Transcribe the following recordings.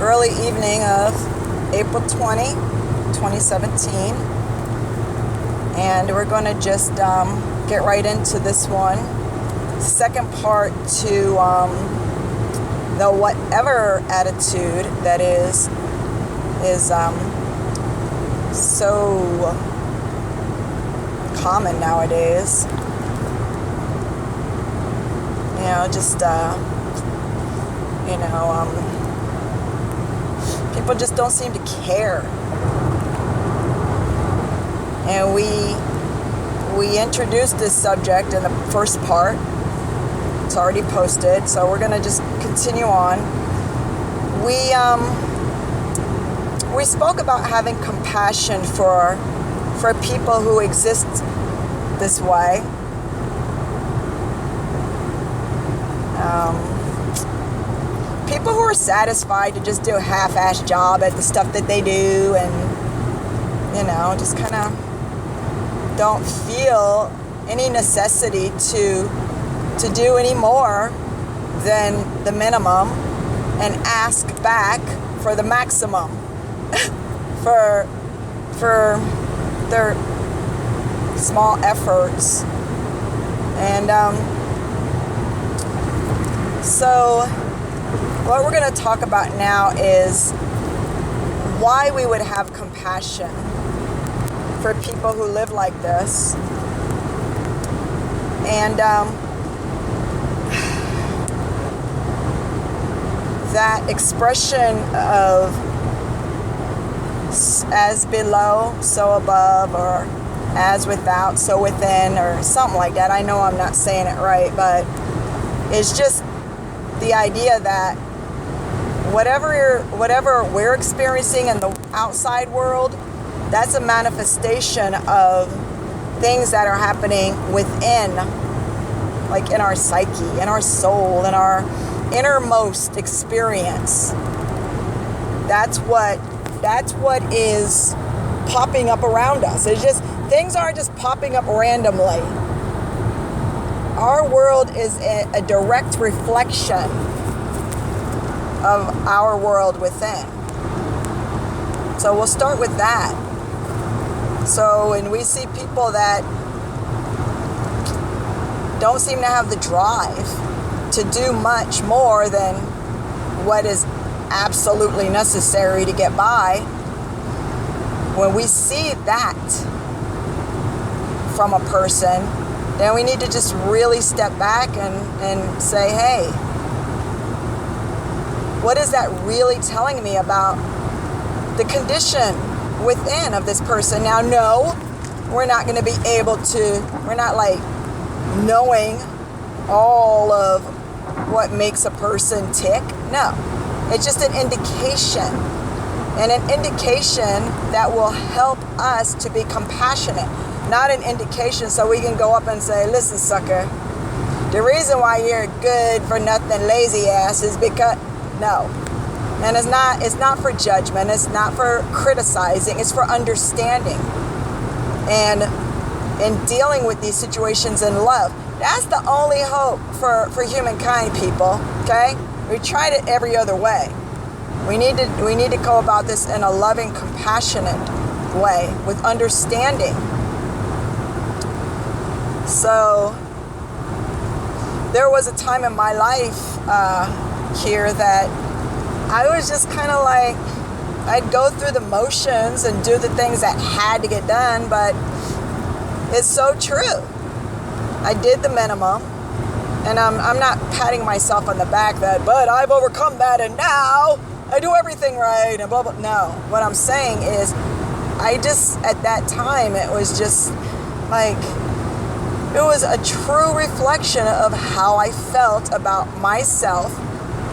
early evening of April 20, 2017. And we're going to just get right into this one. Second part to the whatEver attitude that is so common nowadays. People just don't seem to care. And we introduced this subject in the first part. It's already posted, so we're gonna just continue on. We spoke about having compassion for people who exist this way. People who are satisfied to just do a half-assed job at the stuff that they do, and just kind of don't feel any necessity to do any more than the minimum and ask back for the maximum for their small efforts. And so what we're going to talk about now is why we would have compassion for people who live like this. And that expression of as below, so above, or as without, so within, or something like that. I know I'm not saying it right, but it's just the idea that whatever we're experiencing in the outside world, that's a manifestation of things that are happening within, like in our psyche, in our soul, in our innermost experience. That's what is popping up around us. It's just, things aren't just popping up randomly. Our world is a direct reflection of our world within. So we'll start with that. So when we see people that don't seem to have the drive to do much more than what is absolutely necessary to get by, when we see that from a person, then we need to just really step back and say, hey, what is that really telling me about the condition within of this person? Now, no, we're not going to be able to, we're not like knowing all of what makes a person tick. No, it's just an indication, and an indication that will help us to be compassionate. Not an indication so we can go up and say, listen, sucker, the reason why you're good for nothing lazy ass is because, no. And it's not for judgment, it's not for criticizing, it's for understanding. And in dealing with these situations in love, that's the only hope for humankind, people, okay? We tried it every other way. We need to go about this in a loving, compassionate way with understanding. So there was a time in my life here that I was just kind of like, I'd go through the motions and do the things that had to get done, but it's so true. I did the minimum, and I'm not patting myself on the back but I've overcome that and now I do everything right and blah, blah. No, what I'm saying is at that time, it was just like, it was a true reflection of how I felt about myself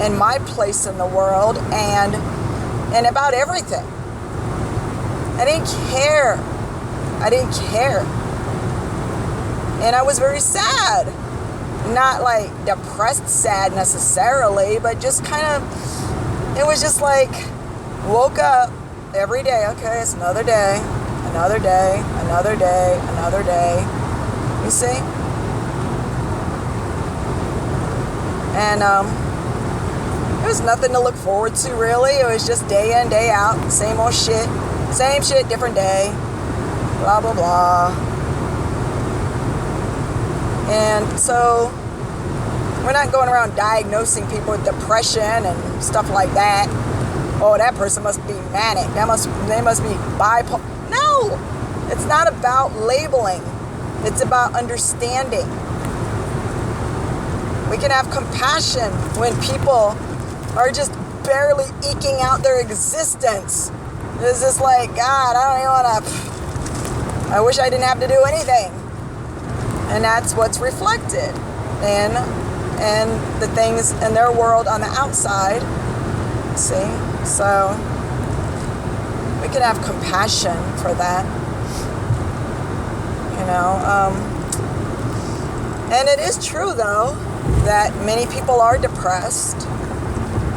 and my place in the world and about everything. I didn't care. And I was very sad. Not like depressed sad necessarily, but just kind of, it was just like, woke up every day. Okay, it's another day, another day, another day, another day. You see? There was nothing to look forward to, really. It was just day in, day out, same old shit. Same shit, different day. Blah, blah, blah. And so we're not going around diagnosing people with depression and stuff like that. Oh, that person must be manic. They must be bipolar. No, it's not about labeling. It's about understanding. We can have compassion when people are just barely eking out their existence. It's just like, God, I wish I didn't have to do anything. And that's what's reflected in the things in their world on the outside. See? So we can have compassion for that. You know, and it is true, though, that many people are depressed,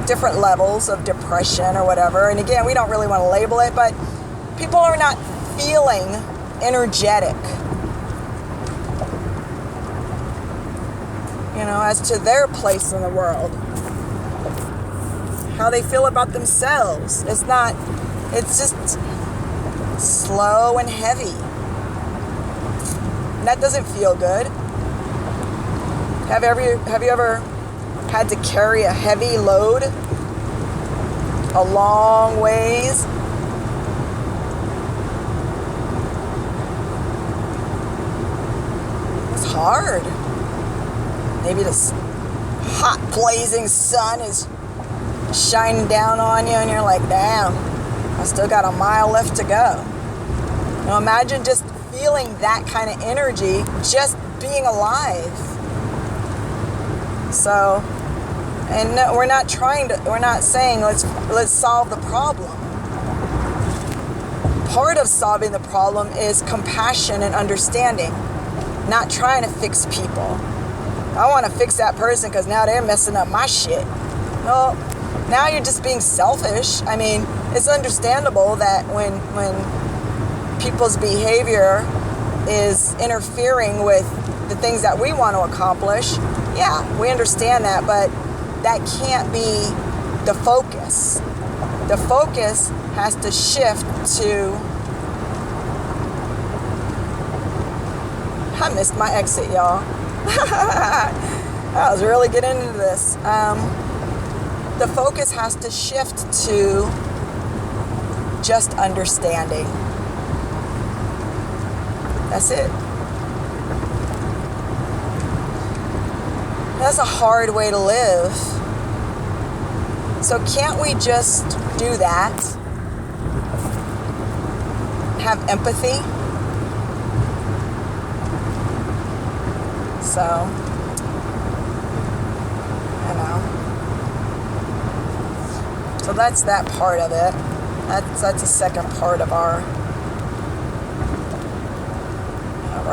different levels of depression or whatever. And again, we don't really want to label it, but people are not feeling energetic, you know, as to their place in the world, how they feel about themselves. It's just slow and heavy. And that doesn't feel good. Have you ever had to carry a heavy load a long ways? It's hard. Maybe this hot blazing sun is shining down on you and you're like, damn, I still got a mile left to go. Now imagine just feeling that kind of energy, just being alive. So, and no, we're not saying let's solve the problem. Part of solving the problem is compassion and understanding, not trying to fix people. I want to fix that person because now they're messing up my shit. Well, now you're just being selfish. I mean, it's understandable that when people's behavior is interfering with the things that we want to accomplish, yeah, we understand that, but that can't be the focus. The focus has to shift to, I missed my exit, y'all. I was really getting into this. The focus has to shift to just understanding. That's it. That's a hard way to live. So can't we just do that? Have empathy? So, you know. So that's that part of it. That's the second part of our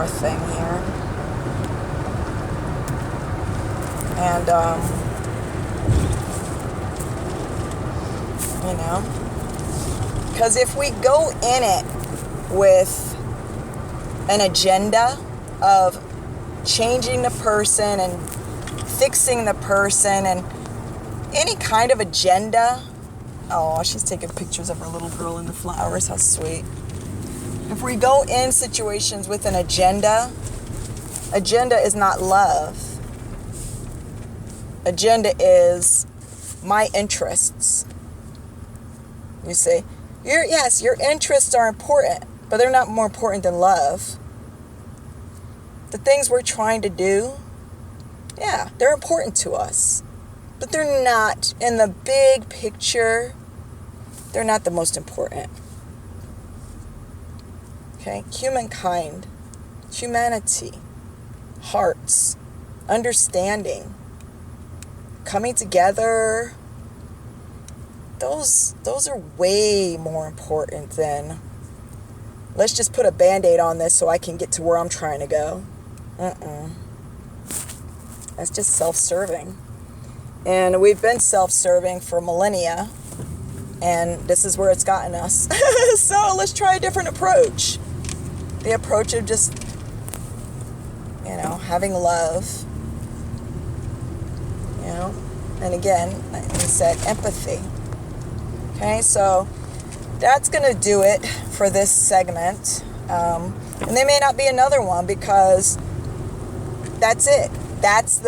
thing here. And, you know, because if we go in it with an agenda of changing the person and fixing the person and any kind of agenda. Oh, she's taking pictures of her little girl in the flowers. How sweet. If we go in situations with an agenda is not love. Agenda is my interests. You see, your interests are important, but they're not more important than love. The things we're trying to do, yeah, they're important to us, but they're not, in the big picture, they're not the most important. Okay, humankind, humanity, hearts, understanding, coming together, those are way more important than let's just put a Band-Aid on this so I can get to where I'm trying to go. That's just self-serving. And we've been self-serving for millennia, and this is where it's gotten us. So let's try a different approach. The approach of just, you know, having love. You know, And again, he said empathy. Okay, so that's going to do it for this segment. And there may not be another one because that's it. That's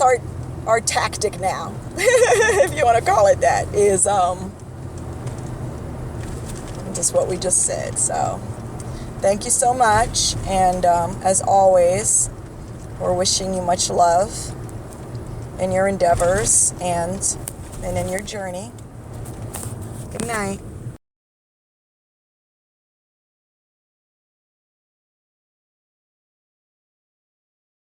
our tactic now, if you want to call it that, is just what we just said. So thank you so much. And as always, we're wishing you much love in your endeavors and in your journey. Good night.